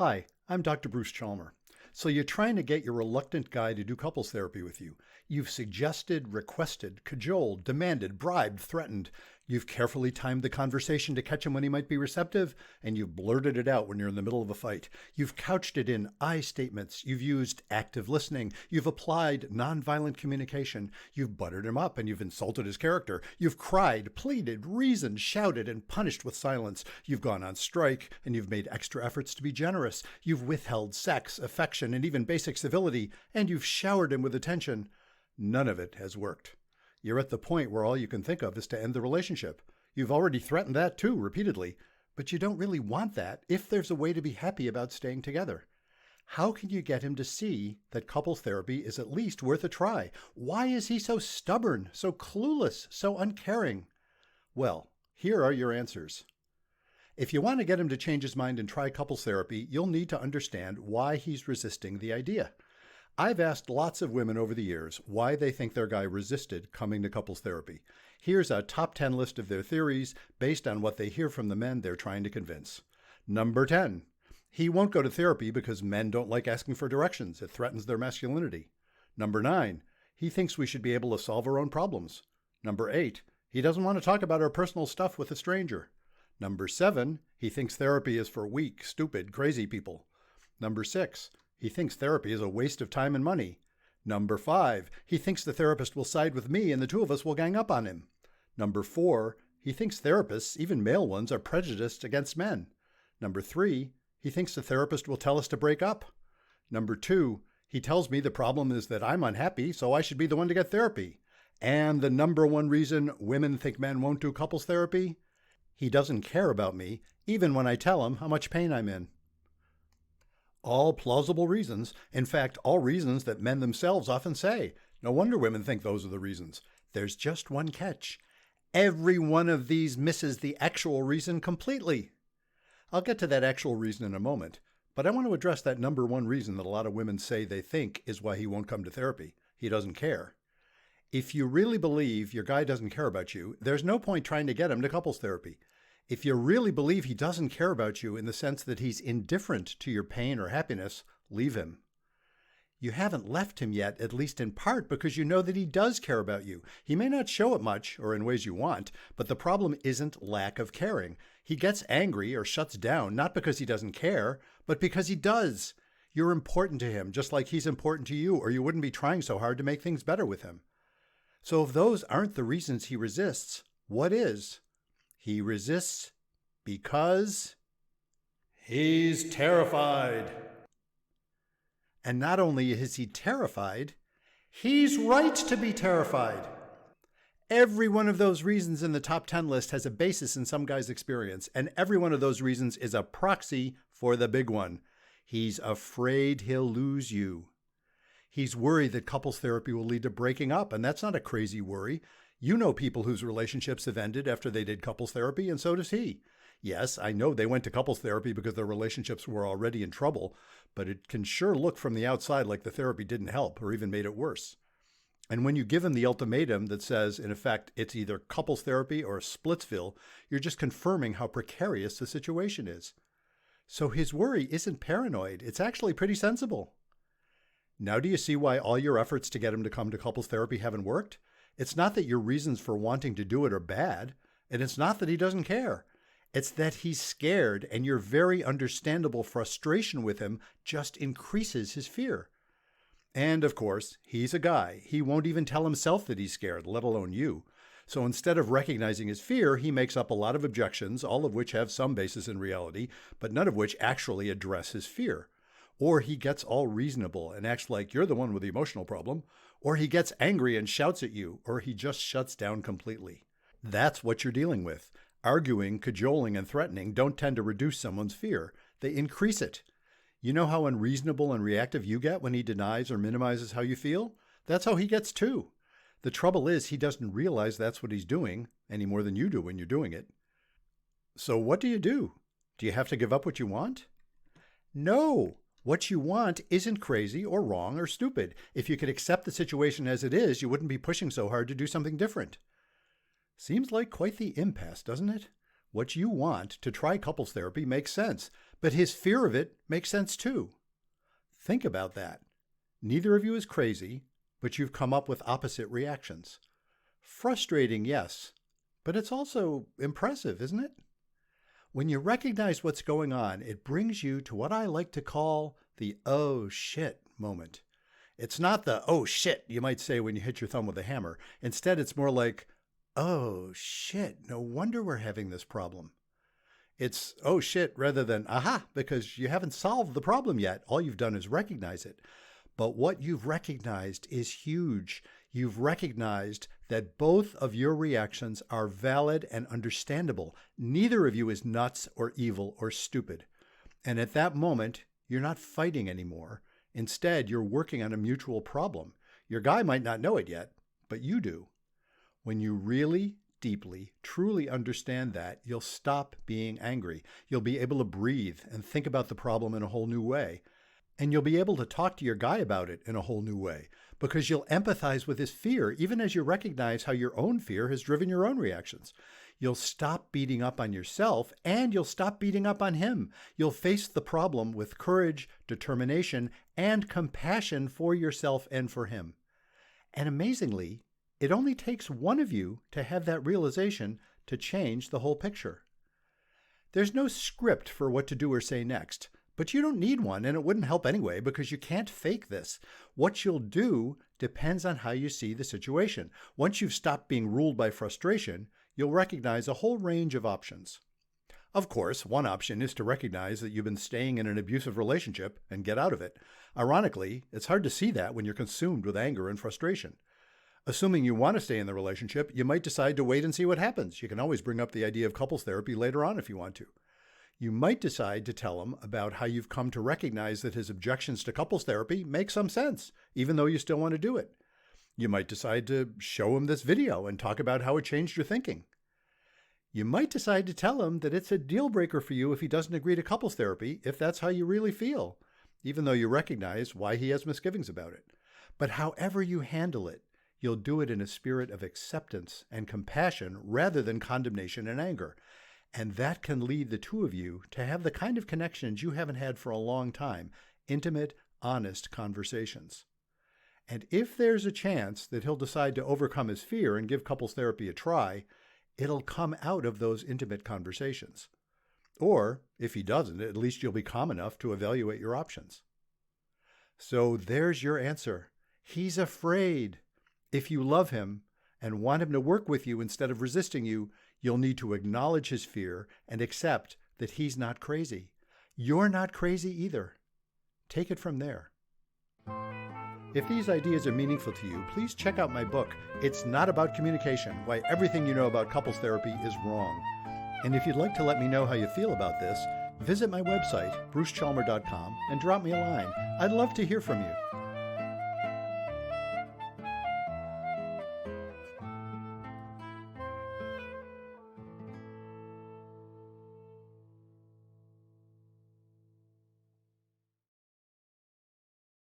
Hi, I'm Dr. Bruce Chalmer. So you're trying to get your reluctant guy to do couples therapy with you. You've suggested, requested, cajoled, demanded, bribed, threatened. You've carefully timed the conversation to catch him when he might be receptive, and you've blurted it out when you're in the middle of a fight. You've couched it in I statements. You've used active listening. You've applied nonviolent communication. You've buttered him up and you've insulted his character. You've cried, pleaded, reasoned, shouted, and punished with silence. You've gone on strike and you've made extra efforts to be generous. You've withheld sex, affection, and even basic civility, and you've showered him with attention. None of it has worked. You're at the point where all you can think of is to end the relationship. You've already threatened that too, repeatedly, but you don't really want that if there's a way to be happy about staying together. How can you get him to see that couples therapy is at least worth a try? Why is he so stubborn, so clueless, so uncaring? Well, here are your answers. If you want to get him to change his mind and try couples therapy, you'll need to understand why he's resisting the idea. I've asked lots of women over the years why they think their guy resisted coming to couples therapy. Here's a top 10 list of their theories based on what they hear from the men they're trying to convince. Number 10. He won't go to therapy because men don't like asking for directions. It threatens their masculinity. Number 9. He thinks we should be able to solve our own problems. Number 8. He doesn't want to talk about our personal stuff with a stranger. Number 7. He thinks therapy is for weak, stupid, crazy people. Number 6. He thinks therapy is a waste of time and money. Number 5, he thinks the therapist will side with me and the two of us will gang up on him. Number 4, he thinks therapists, even male ones, are prejudiced against men. Number 3, he thinks the therapist will tell us to break up. Number 2, he tells me the problem is that I'm unhappy, so I should be the one to get therapy. And the number one reason women think men won't do couples therapy? He doesn't care about me, even when I tell him how much pain I'm in. All plausible reasons. In fact, all reasons that men themselves often say. No wonder women think those are the reasons. There's just one catch. Every one of these misses the actual reason completely. I'll get to that actual reason in a moment, but I want to address that number one reason that a lot of women say they think is why he won't come to therapy. He doesn't care. If you really believe your guy doesn't care about you, there's no point trying to get him to couples therapy. If you really believe he doesn't care about you in the sense that he's indifferent to your pain or happiness, leave him. You haven't left him yet, at least in part, because you know that he does care about you. He may not show it much or in ways you want, but the problem isn't lack of caring. He gets angry or shuts down, not because he doesn't care, but because he does. You're important to him, just like he's important to you, or you wouldn't be trying so hard to make things better with him. So if those aren't the reasons he resists, what is? He resists because he's terrified. And not only is he terrified, he's right to be terrified. Every one of those reasons in the top 10 list has a basis in some guy's experience, and every one of those reasons is a proxy for the big one. He's afraid he'll lose you. He's worried that couples therapy will lead to breaking up, and that's not a crazy worry. You know people whose relationships have ended after they did couples therapy, and so does he. Yes, I know they went to couples therapy because their relationships were already in trouble, but it can sure look from the outside like the therapy didn't help or even made it worse. And when you give him the ultimatum that says, in effect, it's either couples therapy or Splitsville, you're just confirming how precarious the situation is. So his worry isn't paranoid. It's actually pretty sensible. Now do you see why all your efforts to get him to come to couples therapy haven't worked? It's not that your reasons for wanting to do it are bad, and it's not that he doesn't care. It's that he's scared, and your very understandable frustration with him just increases his fear. And of course, he's a guy. He won't even tell himself that he's scared, let alone you. So instead of recognizing his fear, he makes up a lot of objections, all of which have some basis in reality, but none of which actually address his fear. Or he gets all reasonable and acts like you're the one with the emotional problem, or he gets angry and shouts at you, or he just shuts down completely. That's what you're dealing with. Arguing, cajoling, and threatening don't tend to reduce someone's fear. They increase it. You know how unreasonable and reactive you get when he denies or minimizes how you feel? That's how he gets too. The trouble is he doesn't realize that's what he's doing any more than you do when you're doing it. So what do? Do you have to give up what you want? No. What you want isn't crazy or wrong or stupid. If you could accept the situation as it is, you wouldn't be pushing so hard to do something different. Seems like quite the impasse, doesn't it? What you want to try couples therapy makes sense, But his fear of it makes sense too. Think about that. Neither of you is crazy, but you've come up with opposite reactions. Frustrating, yes, but it's also impressive, isn't it? When you recognize what's going on, it brings you to what I like to call the oh shit moment. It's not the oh shit you might say when you hit your thumb with a hammer. Instead, it's more like, oh shit, no wonder we're having this problem. It's oh shit rather than aha, because you haven't solved the problem yet. All you've done is recognize it. But what you've recognized is huge. You've recognized that both of your reactions are valid and understandable. Neither of you is nuts or evil or stupid. And at that moment, you're not fighting anymore. Instead, you're working on a mutual problem. Your guy might not know it yet, but you do. When you really, deeply, truly understand that, you'll stop being angry. You'll be able to breathe and think about the problem in a whole new way. And you'll be able to talk to your guy about it in a whole new way because you'll empathize with his fear, even as you recognize how your own fear has driven your own reactions. You'll stop beating up on yourself and you'll stop beating up on him. You'll face the problem with courage, determination, and compassion for yourself and for him. And amazingly, it only takes one of you to have that realization to change the whole picture. There's no script for what to do or say next. But you don't need one, and it wouldn't help anyway because you can't fake this. What you'll do depends on how you see the situation. Once you've stopped being ruled by frustration, you'll recognize a whole range of options. Of course, one option is to recognize that you've been staying in an abusive relationship and get out of it. Ironically, it's hard to see that when you're consumed with anger and frustration. Assuming you want to stay in the relationship, you might decide to wait and see what happens. You can always bring up the idea of couples therapy later on if you want to. You might decide to tell him about how you've come to recognize that his objections to couples therapy make some sense, even though you still want to do it. You might decide to show him this video and talk about how it changed your thinking. You might decide to tell him that it's a deal breaker for you if he doesn't agree to couples therapy, if that's how you really feel, even though you recognize why he has misgivings about it. But however you handle it, you'll do it in a spirit of acceptance and compassion rather than condemnation and anger. And that can lead the two of you to have the kind of connections you haven't had for a long time, intimate, honest conversations. And if there's a chance that he'll decide to overcome his fear and give couples therapy a try, it'll come out of those intimate conversations. Or, if he doesn't, at least you'll be calm enough to evaluate your options. So there's your answer. He's afraid. If you love him and want him to work with you instead of resisting you, you'll need to acknowledge his fear and accept that he's not crazy. You're not crazy either. Take it from there. If these ideas are meaningful to you, please check out my book, It's Not About Communication, Why Everything You Know About Couples Therapy is Wrong. And if you'd like to let me know how you feel about this, visit my website, brucechalmer.com, and drop me a line. I'd love to hear from you.